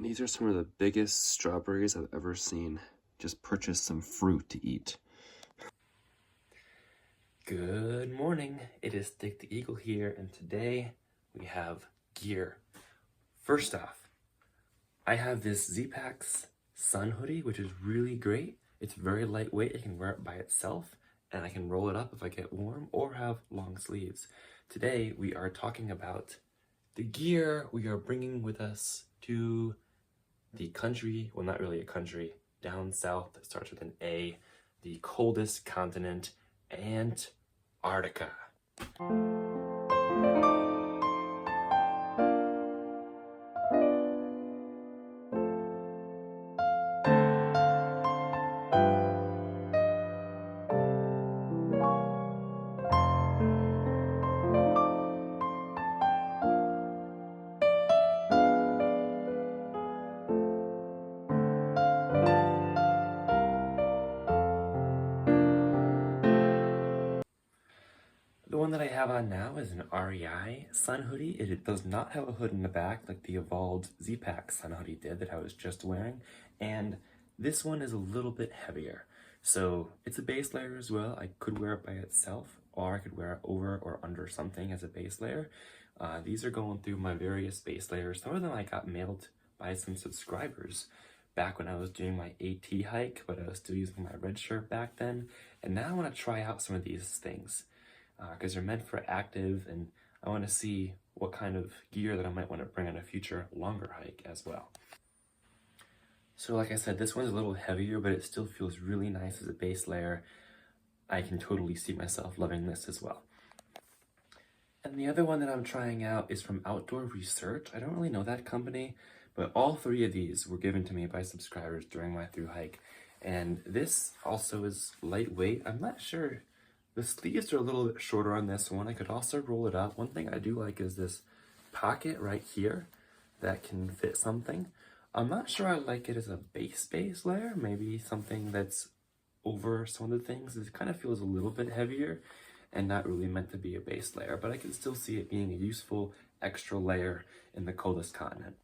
These are some of the biggest strawberries I've ever seen. Just purchased some fruit to eat. Good morning, it is Dick the Eagle here, and today we have gear. First off, I have this Z-Packs sun hoodie, which is really great. It's very lightweight, I can wear it by itself, and I can roll it up if I get warm or have long sleeves. Today we are talking about the gear we are bringing with us to the country, well, not really a country, down south that starts with an A, the coldest continent, Antarctica. The one that I have on now is an REI sun hoodie. It does not have a hood in the back like the evolved Z-Pack sun hoodie did that I was just wearing. And this one is a little bit heavier. So it's a base layer as well. I could wear it by itself, or I could wear it over or under something as a base layer. These are going through my various base layers. Some of them I got mailed by some subscribers back when I was doing my AT hike, but I was still using my red shirt back then. And now I want to try out some of these things, because they're meant for active, and I want to see what kind of gear that I might want to bring on a future longer hike as well. So like I said, this one's a little heavier, but it still feels really nice as a base layer. I can totally see myself loving this as well. And the other one that I'm trying out is from Outdoor Research. I don't really know that company, but all three of these were given to me by subscribers during my thru hike. And this also is lightweight. I'm not sure. The sleeves are a little bit shorter on this one. I could also roll it up. One thing I do like is this pocket right here that can fit something. I'm not sure I like it as a base layer. Maybe something that's over some of the things. It kind of feels a little bit heavier and not really meant to be a base layer, but I can still see it being a useful extra layer in the coldest continent.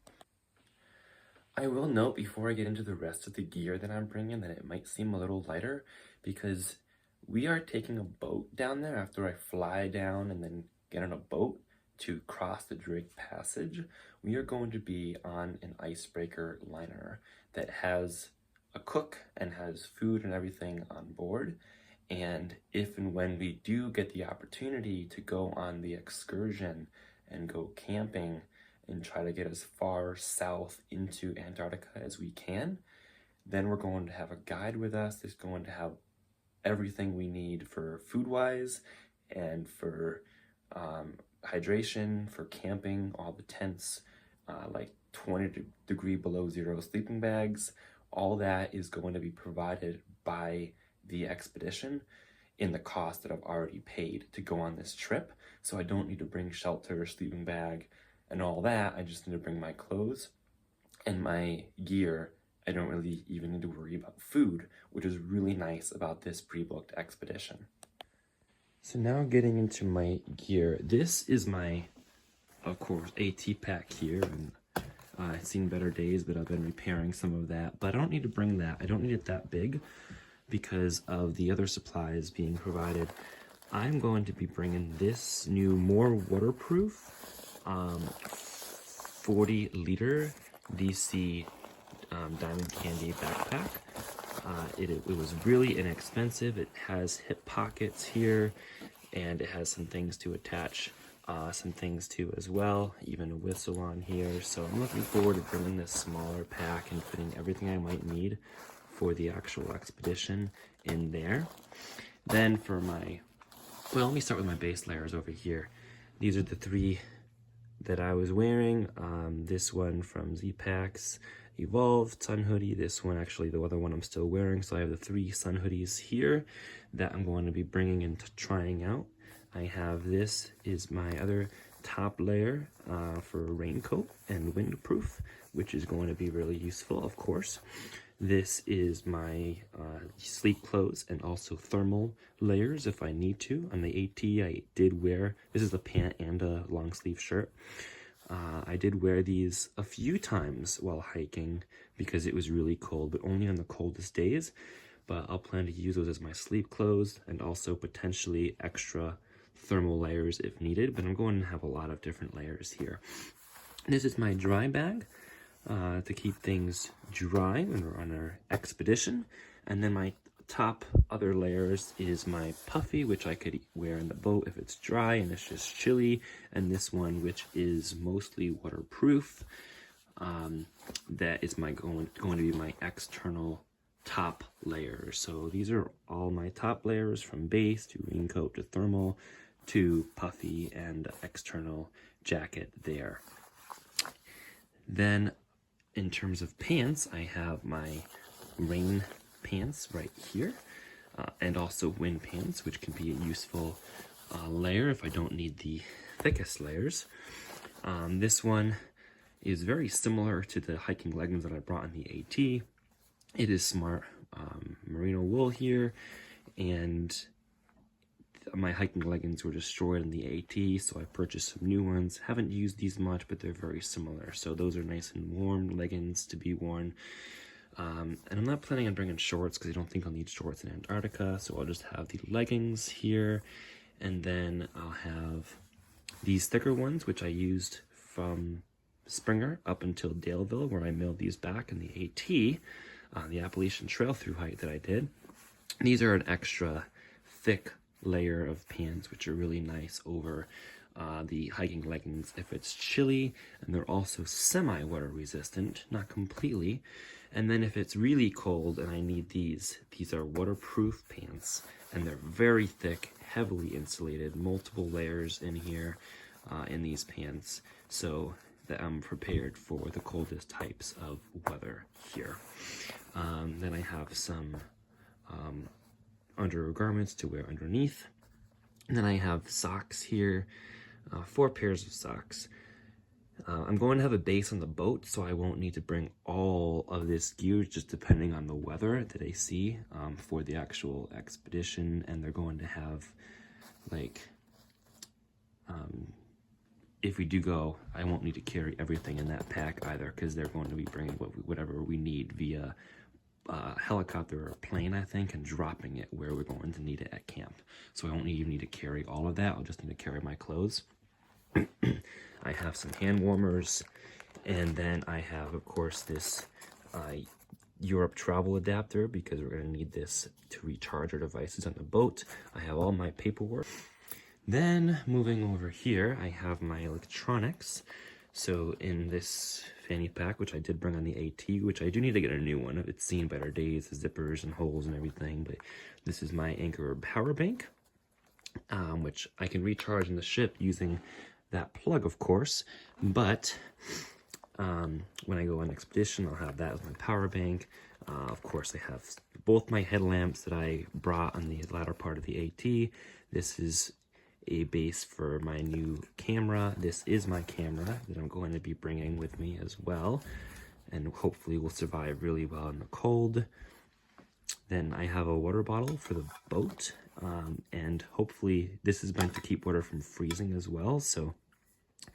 I will note before I get into the rest of the gear that I'm bringing that it might seem a little lighter, because we are taking a boat down there after I fly down and then get on a boat to cross the Drake Passage. We are going to be on an icebreaker liner that has a cook and has food and everything on board. And if and when we do get the opportunity to go on the excursion and go camping and try to get as far south into Antarctica as we can, then we're going to have a guide with us that's going to have everything we need for food-wise and for hydration, for camping, all the tents, like 20 below zero sleeping bags. All that is going to be provided by the expedition in the cost that I've already paid to go on this trip. So I don't need to bring shelter, sleeping bag, and all that. I just need to bring my clothes and my gear. I don't really even need to worry about food, which is really nice about this pre-booked expedition. So now getting into my gear. This is my, of course, AT pack here, and I've seen better days, but I've been repairing some of that. But I don't need to bring that. I don't need it that big because of the other supplies being provided. I'm going to be bringing this new, more waterproof, 40-liter DC Diamond Candy backpack. It was really inexpensive. It has hip pockets here, and it has some things to attach some things to as well, even a whistle on here. So I'm looking forward to bringing this smaller pack and putting everything I might need for the actual expedition in there. Then for my, well, let me start with my base layers over here. These are the three that I was wearing. This one from Z-Packs Evolved sun hoodie, this one actually the other one I'm still wearing. So I have the three sun hoodies here that I'm going to be bringing and trying out. I have this is my other top layer for raincoat and windproof, which is going to be really useful, of course. This is my sleep clothes and also thermal layers if I need to. On the AT, I did wear, this is a pant and a long sleeve shirt. I did wear these a few times while hiking because it was really cold, but only on the coldest days. But I'll plan to use those as my sleep clothes and also potentially extra thermal layers if needed, but I'm going to have a lot of different layers here. This is my dry bag to keep things dry when we're on our expedition. And then my top other layers is my puffy, which I could wear in the boat if it's dry and it's just chilly. And this one, which is mostly waterproof, that is going to be my external top layer. So these are all my top layers, from base to raincoat to thermal to puffy and external jacket there. Then in terms of pants, I have my rain pants right here, and also wind pants, which can be a useful layer if I don't need the thickest layers. This one is very similar to the hiking leggings that I brought in the AT. It is smart merino wool here, and my hiking leggings were destroyed in the AT, so I purchased some new ones. Haven't used these much, but they're very similar. So those are nice and warm leggings to be worn. And I'm not planning on bringing shorts because I don't think I'll need shorts in Antarctica, so I'll just have the leggings here, and then I'll have these thicker ones, which I used from Springer up until Daleville, where I mailed these back in the AT, on the Appalachian Trail through hike that I did. These are an extra thick layer of pants, which are really nice over the hiking leggings if it's chilly, and they're also semi-water resistant, not completely. And then if it's really cold and I need these are waterproof pants, and they're very thick, heavily insulated, multiple layers in here in these pants, so that I'm prepared for the coldest types of weather here. Then I have some undergarments to wear underneath. And then I have socks here, 4 pairs of socks. I'm going to have a base on the boat, so I won't need to bring all of this gear, just depending on the weather that I see for the actual expedition. And they're going to have, like, if we do go, I won't need to carry everything in that pack either, because they're going to be bringing whatever we need via helicopter or plane, I think, and dropping it where we're going to need it at camp. So I won't even need to carry all of that. I'll just need to carry my clothes. I have some hand warmers, and then I have, of course, this Europe travel adapter, because we're going to need this to recharge our devices on the boat. I have all my paperwork. Then moving over here, I have my electronics. So in this fanny pack, which I did bring on the AT, which I do need to get a new one. It's seen better days, the zippers and holes and everything. But this is my Anchor power bank, which I can recharge in the ship using that plug, of course. But when I go on expedition, I'll have that as my power bank. Of course, I have both my headlamps that I brought on the latter part of the AT. This is a base for my new camera. This is my camera that I'm going to be bringing with me as well, and hopefully will survive really well in the cold. Then I have a water bottle for the boat, and hopefully this is meant to keep water from freezing as well. So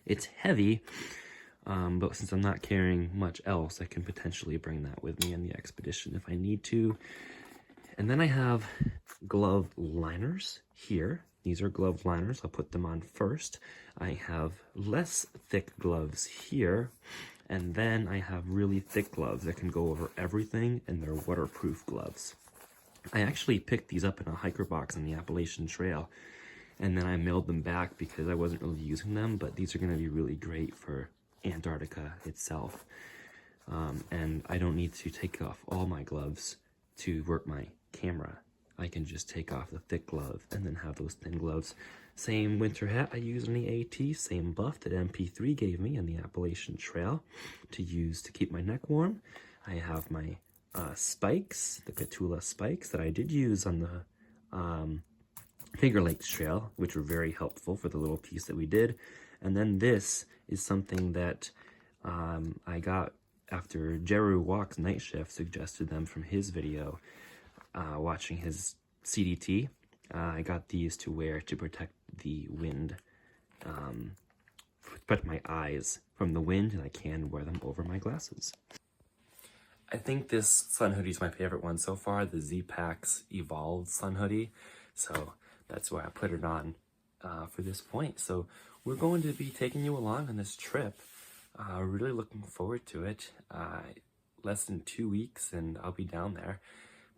it's heavy, but since I'm not carrying much else, I can potentially bring that with me in the expedition if I need to. And then I have glove liners here. These are glove liners. I'll put them on first. I have less thick gloves here, and then I have really thick gloves that can go over everything, and they're waterproof gloves. I actually picked these up in a hiker box on the Appalachian Trail, and then I mailed them back because I wasn't really using them, but these are going to be really great for Antarctica itself. And I don't need to take off all my gloves to work my camera. I can just take off the thick glove and then have those thin gloves. Same winter hat I use on the AT, same buff that MP3 gave me on the Appalachian Trail to use to keep my neck warm. I have my spikes, the Katula spikes that I did use on the Finger Lakes Trail, which were very helpful for the little piece that we did. And then this is something that I got after Jeru Walk's night shift suggested them from his video. Watching his CDT, I got these to wear to protect the wind protect my eyes from the wind, and I can wear them over my glasses. I think this sun hoodie is my favorite one so far, the Z-Packs Evolved sun hoodie. So that's why I put it on for this point. So we're going to be taking you along on this trip. Really looking forward to it. Less than 2 weeks and I'll be down there.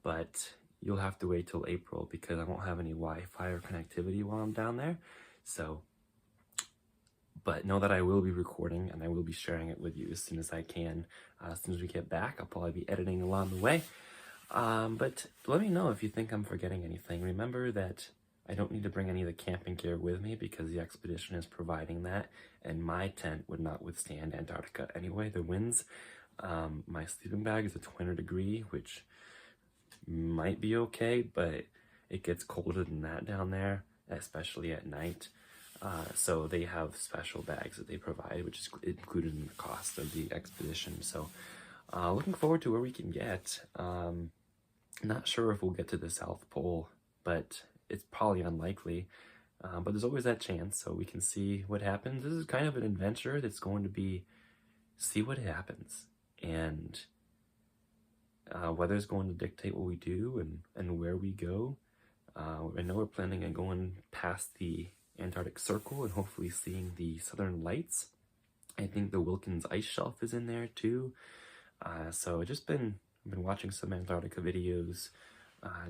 But you'll have to wait till April because I won't have any Wi-Fi or connectivity while I'm down there. So, but know that I will be recording and I will be sharing it with you as soon as I can. As soon as we get back, I'll probably be editing along the way. But let me know if you think I'm forgetting anything. Remember that I don't need to bring any of the camping gear with me because the expedition is providing that, and my tent would not withstand Antarctica anyway, the winds. My sleeping bag is a 200 degree, which might be okay, but it gets colder than that down there, especially at night. So they have special bags that they provide, which is included in the cost of the expedition. So looking forward to where we can get. Not sure if we'll get to the South Pole, but it's probably unlikely. But there's always that chance, so we can see what happens. This is kind of an adventure that's going to be see what happens. And weather's going to dictate what we do and where we go. I know we're planning on going past the Antarctic Circle and hopefully seeing the Southern Lights. I think the Wilkins Ice Shelf is in there too. So I've just been watching some Antarctica videos,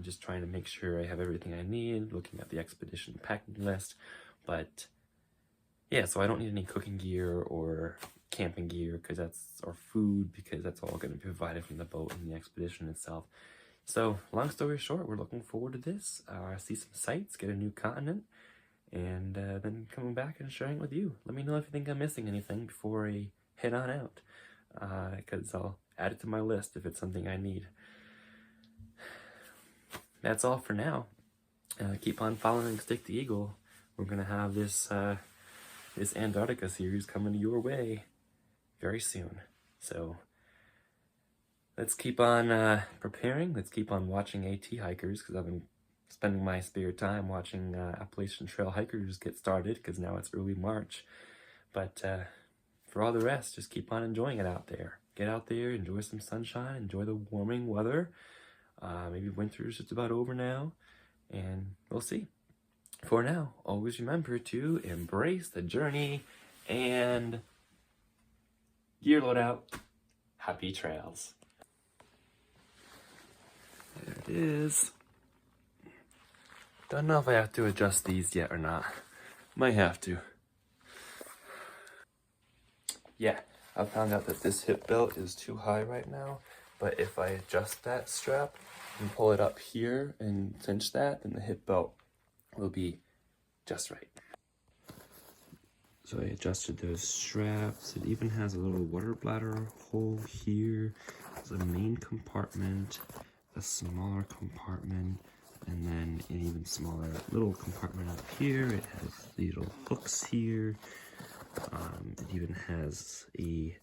just trying to make sure I have everything I need, looking at the expedition packing list. But yeah, so I don't need any cooking gear or camping gear or food because that's all going to be provided from the boat and the expedition itself. So long story short, we're looking forward to this. See some sights, get a new continent, and then coming back and sharing it with you. Let me know if you think I'm missing anything before I head on out, because I'll add it to my list if it's something I need. That's all for now. Keep on following Stick the Eagle. We're gonna have this this Antarctica series coming your way very soon. So let's keep on preparing. Let's keep on watching AT hikers, because I've been spending my spare time watching Appalachian Trail hikers get started, because now it's early March. But for all the rest, just keep on enjoying it out there. Get out there, enjoy some sunshine, enjoy the warming weather. Maybe winter is just about over now, and we'll see. For now, always remember to embrace the journey and gear load out. Happy trails. There it is. Don't know if I have to adjust these yet or not. Might have to. Yeah, I found out that this hip belt is too high right now, but if I adjust that strap and pull it up here and cinch that, then the hip belt will be just right. So I adjusted those straps. It even has a little water bladder hole here. There's a main compartment, a smaller compartment, and then an even smaller little compartment up here. It has little hooks here. It even has a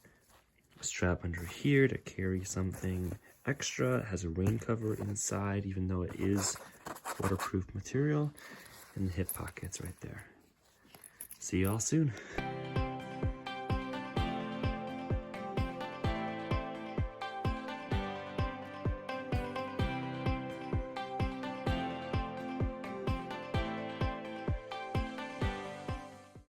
strap under here to carry something extra. It has a rain cover inside, even though it is waterproof material, and the hip pockets right there. See y'all soon.